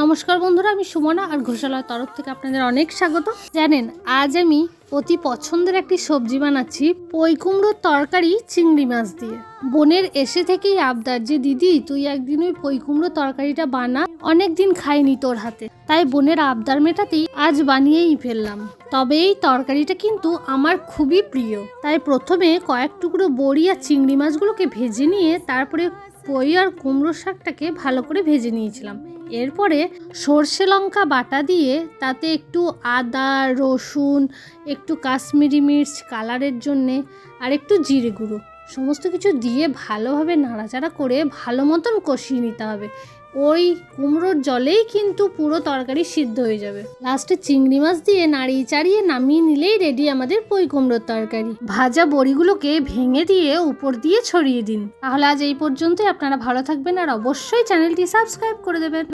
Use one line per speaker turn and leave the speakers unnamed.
নমস্কার বন্ধুরা, আমি সুমনা আর ঘোষালার তরফ থেকে আপনাদের অনেক স্বাগত। জানেন, আজ আমি অতি পছন্দের একটি সবজি বানাচ্ছি, পই কুমড়োর তরকারি চিংড়ি মাছ দিয়ে। বোনের এসে থেকেই আবদার যে দিদি তুই একদিন ওই পই কুমড়োর তরকারিটা বানা, অনেক দিন খাইনি তোর হাতে। তাই বোনের আবদার মেটাতেই আজ বানিয়েই ফেললাম। তবে এই তরকারিটা কিন্তু আমার খুবই প্রিয়। তাই প্রথমে কয়েক টুকরো বড়ি আর চিংড়ি মাছগুলোকে ভেজে নিয়ে তারপরে পই আর কুমড়ো শাকটাকে ভালো করে ভেজে নিয়েছিলাম। এরপরে সর্ষে লঙ্কা বাটা দিয়ে তাতে একটু আদা, রসুন, একটু কাশ্মীরি মির্চ কালারের জন্যে আর একটু জিরে গুঁড়ো সমস্ত কিছু দিয়ে ভালোভাবে নাড়াচাড়া করে ভালো মতন কষিয়ে নিতে হবে। ওই কুমড়োর জলেই কিন্তু পুরো তরকারি সিদ্ধ হয়ে যাবে। লাস্টে চিংড়ি মাছ দিয়ে নাড়িয়ে চাড়িয়ে নামিয়ে নিলেই রেডি আমাদের পই কুমড়োর তরকারি। ভাজা বড়িগুলোকে ভেঙে দিয়ে উপর দিয়ে ছড়িয়ে দিন। তাহলে আজ এই পর্যন্তই। আপনারা ভালো থাকবেন আর অবশ্যই চ্যানেলটি সাবস্ক্রাইব করে দেবেন।